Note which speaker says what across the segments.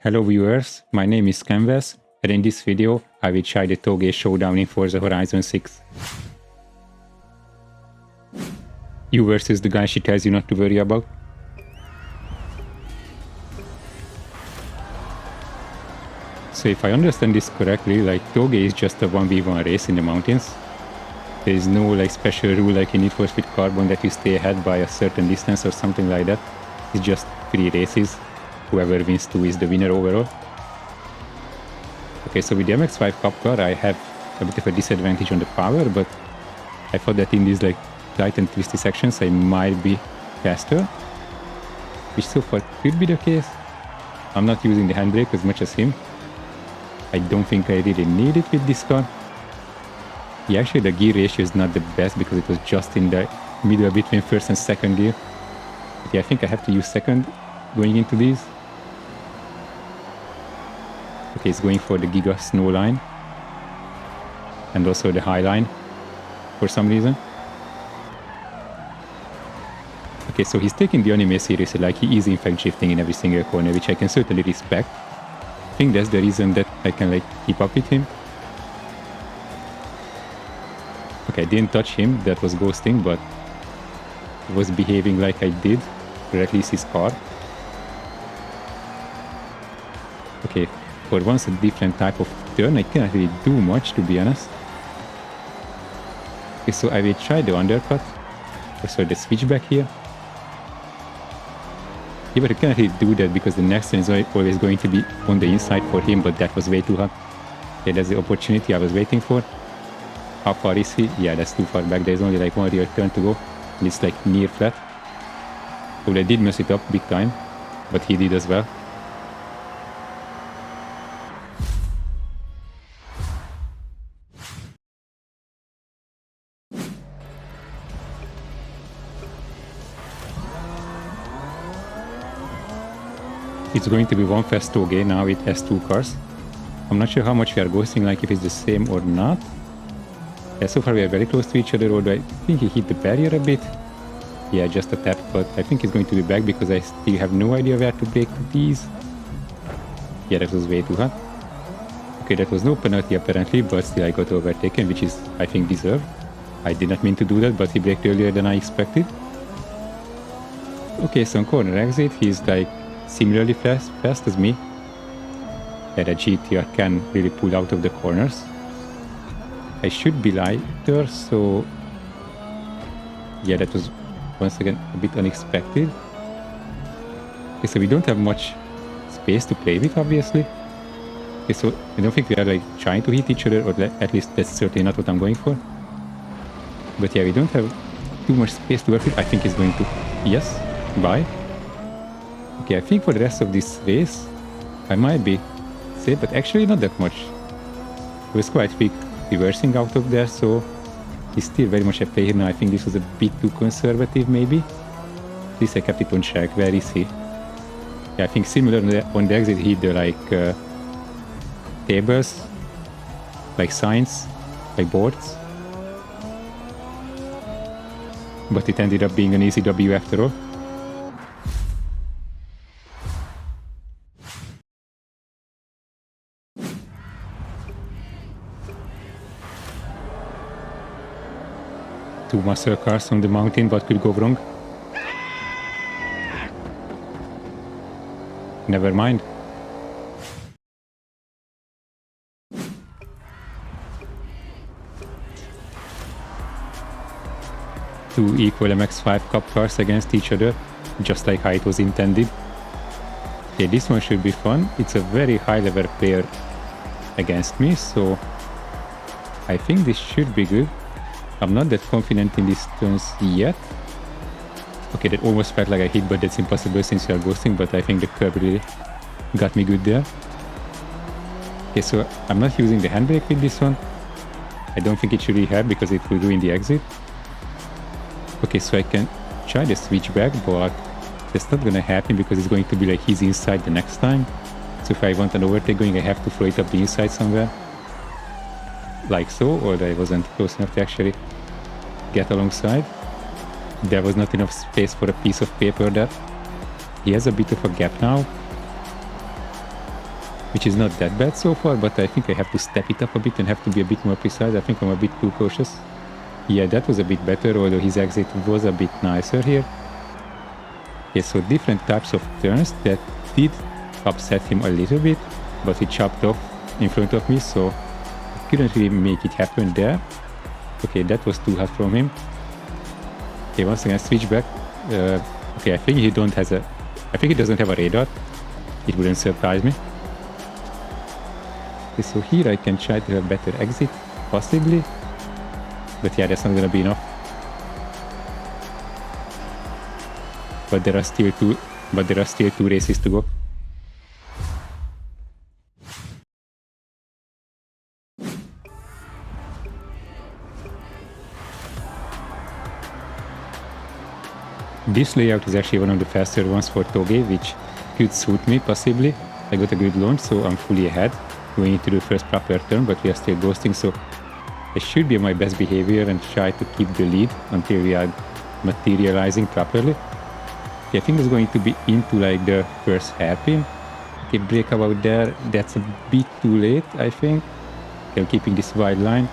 Speaker 1: Hello viewers, my name is Canvas, and in this video I will try the Touge showdown in Forza Horizon 6. You versus the guy she tells you not to worry about. So if I understand this correctly, like Touge is just a 1v1 race in the mountains. There is no like special rule like in Need for Speed Carbon that you stay ahead by a certain distance or something like that. It's just 3 races. Whoever wins 2 is the winner overall. Okay, so with the MX-5 Cup car I have a bit of a disadvantage on the power, but I thought that in these like tight and twisty sections I might be faster, which so far could be the case. I'm not using the handbrake as much as him. I don't think I really need it with this car. Yeah, actually the gear ratio is not the best because it was just in the middle between first and second gear. But yeah, I think I have to use second going into these. Okay, it's going for the Giga Snow line and also the high line for some reason. Okay, so he's taking the anime seriously, like he is in fact drifting in every single corner, which I can certainly respect. I think that's the reason that I can like keep up with him. Okay, I didn't touch him, that was ghosting, but he was behaving like I did, or at least his car. Okay, for once a different type of turn, I cannot really do much to be honest. Okay, so I will try the undercut, also the switchback here. Yeah, but I cannot really do that because the next one is always going to be on the inside for him, but that was way too hot. Yeah, that's the opportunity I was waiting for. How far is he? Yeah, that's too far back. There's only like one real turn to go. And it's like near flat. Oh, I did mess it up big time, but he did as well. It's going to be one fast Touge now with S2 cars. I'm not sure how much we are ghosting, like if it's the same or not. Yeah, so far we are very close to each other, although I think he hit the barrier a bit. Yeah, just a tap, but I think he's going to be back because I still have no idea where to brake these. Yeah, that was way too hot. Okay, that was no penalty apparently, but still I got overtaken, which is, I think, deserved. I did not mean to do that, but he braked earlier than I expected. Okay, so on corner exit, he's like similarly fast as me. Yeah, the GTR can really pull out of the corners. I should be lighter, so yeah, that was once again a bit unexpected. Okay, so we don't have much space to play with, obviously. Okay, so I don't think we are like trying to hit each other, or at least that's certainly not what I'm going for. But yeah, we don't have too much space to work with. I think he's going to, yes, bye. Okay, I think for the rest of this race, I might be safe, but actually not that much. It was quite quick reversing out of there, so he's still very much at play here now. I think this was a bit too conservative, maybe. At least I kept it on check. Where is he? Yeah, I think similar on the exit, he hit the like tables, like signs, like boards. But it ended up being an easy W after all. Two muscle cars on the mountain, what could go wrong? Never mind. Two equal MX-5 Cup cars against each other, just like how it was intended. Okay, this one should be fun. It's a very high level player against me, so I think this should be good. I'm not that confident in these turns yet. Okay, that almost felt like I hit, but that's impossible since we are ghosting, but I think the curb really got me good there. Okay, so I'm not using the handbrake with this one. I don't think it should really help because it will ruin the exit. Okay, so I can try the switchback, but that's not gonna happen because it's going to be like he's inside the next time. So if I want an overtake going, I have to throw it up the inside somewhere. Like so, or I wasn't close enough to actually get alongside. There was not enough space for a piece of paper there. He has a bit of a gap now. which is not that bad so far, but I think I have to step it up a bit and have to be a bit more precise. I think I'm a bit too cautious. Yeah, that was a bit better, although his exit was a bit nicer here. Okay, so different types of turns that did upset him a little bit, but he chopped off in front of me, so I couldn't really make it happen there. Okay, that was too hard from him. Okay, once again, switch back. Okay, I think he doesn't have a radar. It wouldn't surprise me. Okay, so here I can try to have better exit, possibly. But yeah, that's not gonna be enough. But there are still two races to go. This layout is actually one of the faster ones for Touge, which could suit me possibly. I got a good launch, so I'm fully ahead, going into the first proper turn, but we are still ghosting, so I should be on my best behavior and try to keep the lead until we are materializing properly. Okay, I think it's going to be into like the first hairpin. Okay, brake about there, that's a bit too late, I think. Okay, I'm keeping this wide line.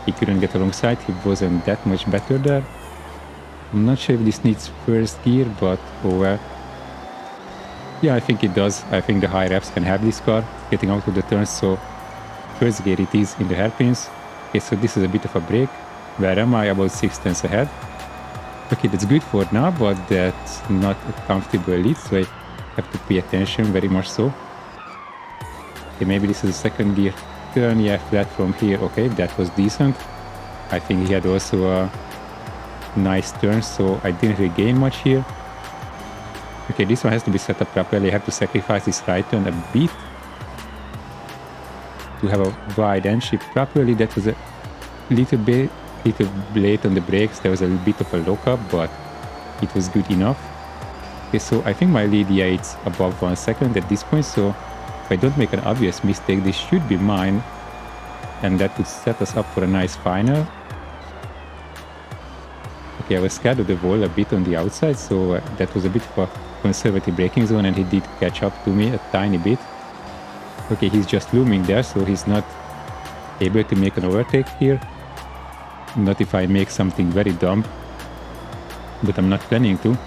Speaker 1: He couldn't get alongside, he wasn't that much better there. I'm not sure if this needs first gear, but oh well. Yeah, I think it does. I think the high reps can have this car getting out of the turns, so first gear it is in the hairpins. Okay, so this is a bit of a break. Where am I? About 6 tenths ahead. Okay, that's good for now, but that's not a comfortable lead, so I have to pay attention very much so. Okay, maybe this is a second gear turn. Yeah, flat from here. Okay, that was decent. I think he had also a nice turn, so I didn't really gain much here. Okay, this one has to be set up properly. I have to sacrifice this right turn a bit to have a wide end shift properly. That was a little late on the brakes. There was a bit of a lockup, but it was good enough. Okay, so I think my lead, yeah, it's above 1 second at this point, so if I don't make an obvious mistake, this should be mine, and that would set us up for a nice final. Okay, I was scared of the wall a bit on the outside, so that was a bit of a conservative braking zone, and he did catch up to me a tiny bit. Okay, he's just looming there, so he's not able to make an overtake here. Not if I make something very dumb, but I'm not planning to.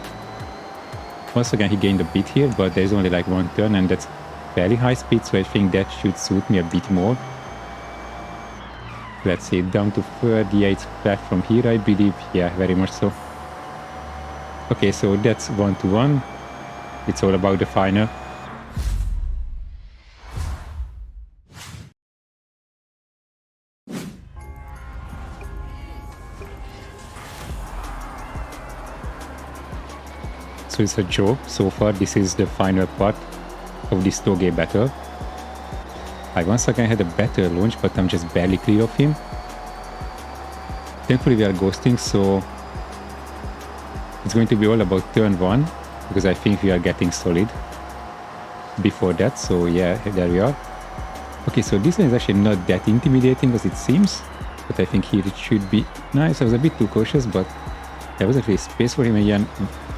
Speaker 1: Once again, he gained a bit here, but there's only like one turn, and that's fairly high speed, so I think that should suit me a bit more. Let's see, down to third. Yeah, it's flat from here, I believe. Yeah, very much so. Okay, so that's 1-1. It's all about the final. So it's a joke. So far, this is the final part of this Touge battle. I once again had a better launch, but I'm just barely clear of him. Thankfully we are ghosting, so it's going to be all about turn 1, because I think we are getting solid before that, so yeah, there we are. Okay, so this one is actually not that intimidating as it seems, but I think here it should be nice. I was a bit too cautious, but there wasn't really space for him, and yeah,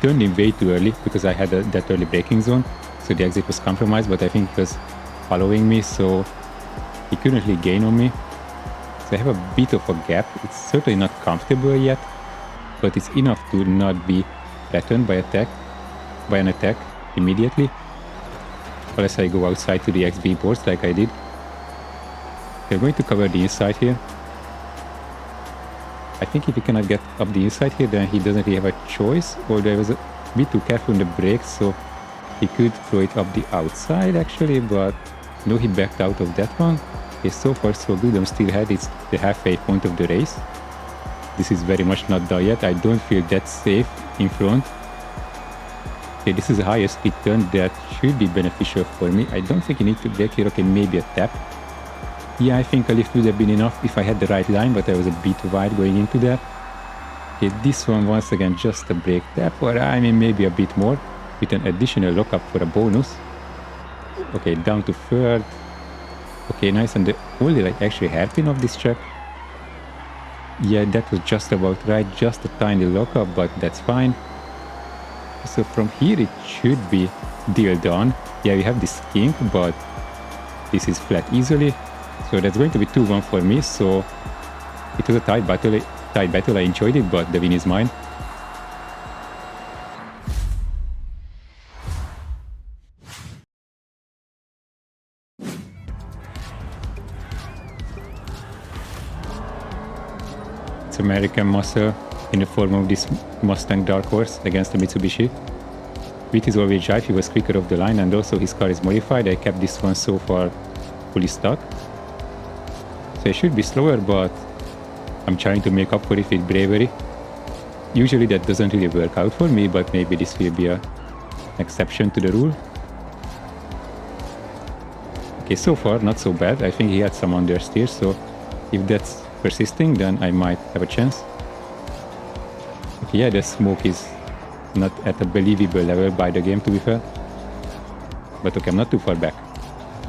Speaker 1: turned him way too early because I had that early braking zone, so the exit was compromised, but I think he was following me, so he couldn't really gain on me. So I have a bit of a gap. It's certainly not comfortable yet, but it's enough to not be threatened by an attack immediately, unless I go outside to the XB boards like I did. We're going to cover the inside here. I think if he cannot get up the inside here, then he doesn't really have a choice, although I was a bit too careful on the brakes, so he could throw it up the outside actually, but no, he backed out of that one. Okay, so far so good. I'm still ahead. It's the halfway point of the race. This is very much not done yet. I don't feel that safe in front. Okay, this is a higher speed turn that should be beneficial for me. I don't think you need to brake here. Okay, maybe a tap. Yeah, I think a lift would have been enough if I had the right line, but I was a bit wide going into that. Okay, this one once again just a brake tap, or I mean maybe a bit more, with an additional lockup for a bonus. Okay, down to third. Okay, nice, and the only like actually hairpin of this track. Yeah, that was just about right, just a tiny lockup, but that's fine. So from here it should be deal done. Yeah, we have this kink, but This is flat easily. So that's going to be 2-1 for me. So it was a tight battle. I enjoyed it, but the win is mine. It's American muscle in the form of this Mustang Dark Horse against the Mitsubishi. With his all-wheel drive, he was quicker off the line, and also his car is modified. I kept this one so far fully stuck. So I should be slower, but I'm trying to make up for it with bravery. Usually that doesn't really work out for me, but maybe this will be an exception to the rule. Okay, so far not so bad. I think he had some understeer, so if that's persisting, then I might have a chance. Okay, yeah, the smoke is not at a believable level by the game, to be fair. But okay, I'm not too far back.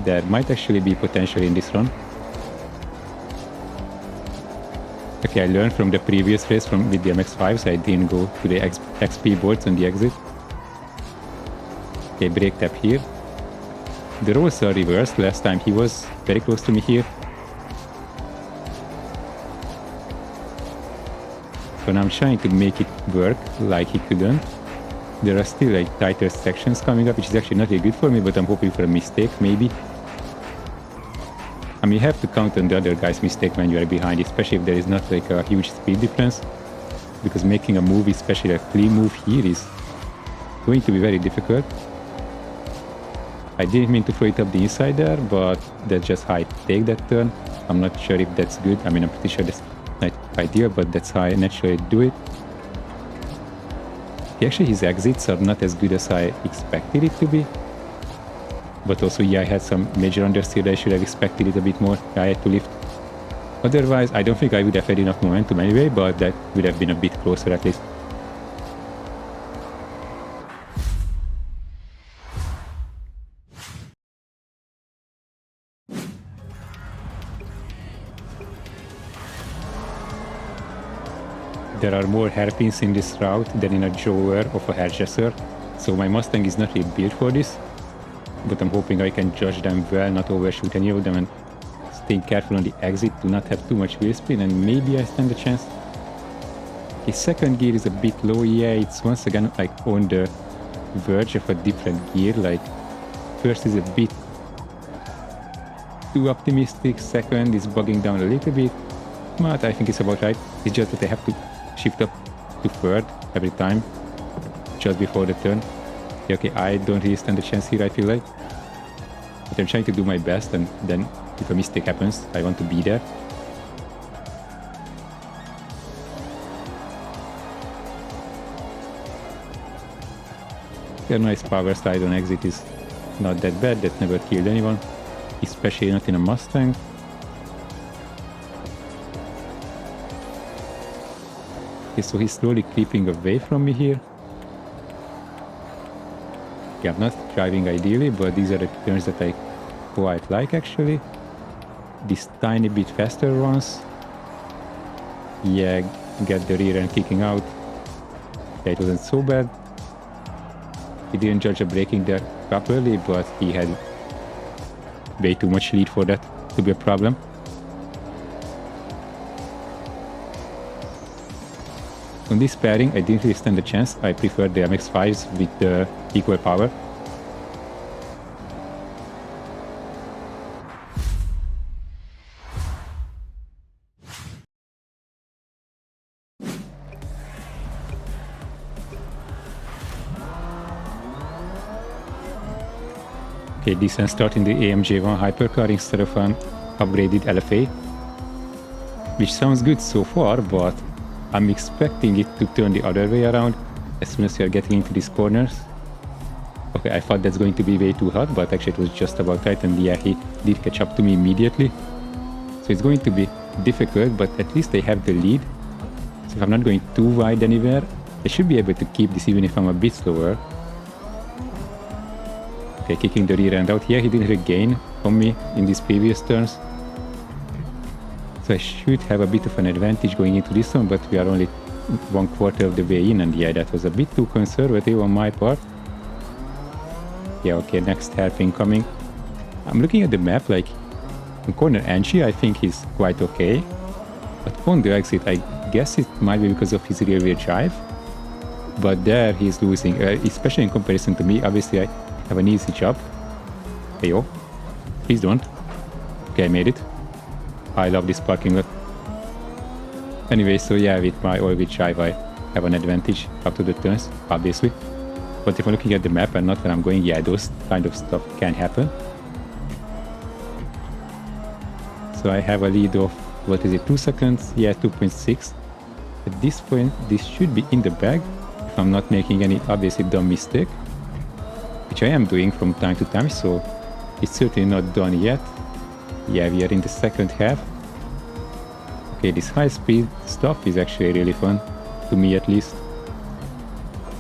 Speaker 1: There might actually be potential in this run. Okay, I learned from the previous race with the MX-5s. I didn't go to the XP boards on the exit. Okay, brake tap here. The roles are reversed. Last time he was very close to me here. So now I'm trying to make it work like he couldn't. There are still like tighter sections coming up, which is actually not really good for me, but I'm hoping for a mistake, maybe. I mean, you have to count on the other guy's mistake when you are behind, especially if there is not like a huge speed difference. Because making a move, especially a clean move here, is going to be very difficult. I didn't mean to throw it up the inside there, but that's just how I take that turn. I'm not sure if that's good. I mean, I'm pretty sure that's not ideal, but that's how I naturally do it. Actually, his exits are not as good as I expected it to be. But also, yeah, I had some major understeer. I should have expected it a bit more. I had to lift. Otherwise, I don't think I would have had enough momentum anyway, but that would have been a bit closer at least. There are more hairpins in this route than in a drawer of a hairdresser, so my Mustang is not really built for this. But I'm hoping I can judge them well, not overshoot any of them, and staying careful on the exit to not have too much wheel spin, and maybe I stand a chance. His second gear is a bit low. Yeah, it's once again like on the verge of a different gear. Like first is a bit too optimistic, second is bugging down a little bit, but I think it's about right. It's just that I have to shift up to third every time just before the turn. Okay, I don't really stand a chance here, I feel like. But I'm trying to do my best, and then if a mistake happens, I want to be there. A nice power slide on exit is not that bad. That never killed anyone, especially not in a Mustang. Okay, so he's slowly creeping away from me here. Yeah, I'm not driving ideally, but these are the turns that I quite like actually. These tiny bit faster ones. Yeah, get the rear end kicking out. Yeah, it wasn't so bad. He didn't judge the braking there properly, but he had way too much lead for that to be a problem. On this pairing, I didn't really stand a chance. I preferred the MX-5s with the equal power. Okay, decent start in the AMG1 hypercar instead of an upgraded LFA. Which sounds good so far, but I'm expecting it to turn the other way around as soon as we are getting into these corners. Okay, I thought that's going to be way too hot, but actually it was just about right, and yeah, he did catch up to me immediately. So it's going to be difficult, but at least I have the lead. So if I'm not going too wide anywhere, I should be able to keep this even if I'm a bit slower. Okay, kicking the rear end out. Yeah, he didn't regain on me in these previous turns. So I should have a bit of an advantage going into this one, but we are only 1/4 of the way in, and yeah, that was a bit too conservative on my part. Yeah, okay, next hairpin coming. I'm looking at the map, like in corner entry, I think he's quite okay. But on the exit, I guess it might be because of his rear-wheel drive. But there he's losing, especially in comparison to me. Obviously, I have an easy job. Hey, yo. Please don't. Okay, I made it. I love this parking lot. Anyway, so yeah, with my all-wheel drive, I have an advantage after the turns, obviously. But if I'm looking at the map and not where I'm going, yeah, those kind of stuff can happen. So I have a lead of, what is it, 2 seconds? Yeah, 2.6. At this point, this should be in the bag, if I'm not making any obviously dumb mistake, which I am doing from time to time, so it's certainly not done yet. Yeah, we are in the second half. Okay, this high-speed stuff is actually really fun, to me at least.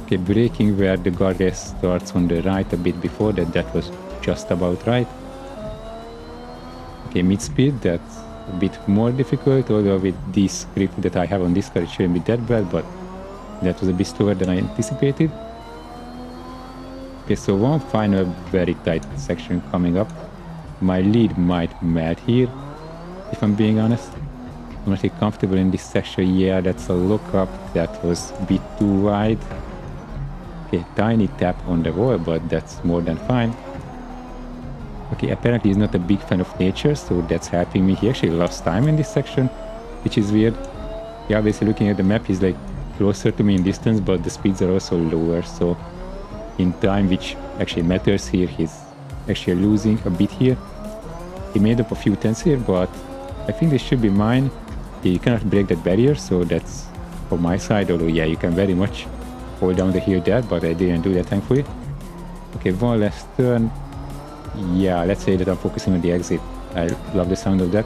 Speaker 1: Okay, braking where the guardrail starts on the right a bit before that, that was just about right. Okay, mid-speed, that's a bit more difficult, although with this grip that I have on this car, it shouldn't be that bad, but that was a bit slower than I anticipated. Okay, so one final very tight section coming up. My lead might melt here, if I'm being honest. I'm not really comfortable in this section. Yeah, that's a lock-up. That was a bit too wide. Okay, tiny tap on the wall, but that's more than fine. Okay, apparently he's not a big fan of nature, so that's helping me. He actually lost time in this section, which is weird. Yeah, obviously looking at the map, he's like closer to me in distance, but the speeds are also lower, so in time, which actually matters here, he's actually losing a bit here. He made up a few tenths here, but I think this should be mine. Yeah, you cannot break that barrier, so that's for my side, although yeah, you can very much hold down the hill there, but I didn't do that thankfully. Okay, one last turn. Yeah, let's say that I'm focusing on the exit. I love the sound of that.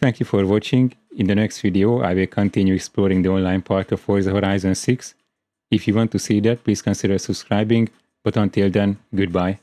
Speaker 1: Thank you for watching. In the next video, I will continue exploring the online part of Forza Horizon 6. If you want to see that, please consider subscribing. But until then, goodbye.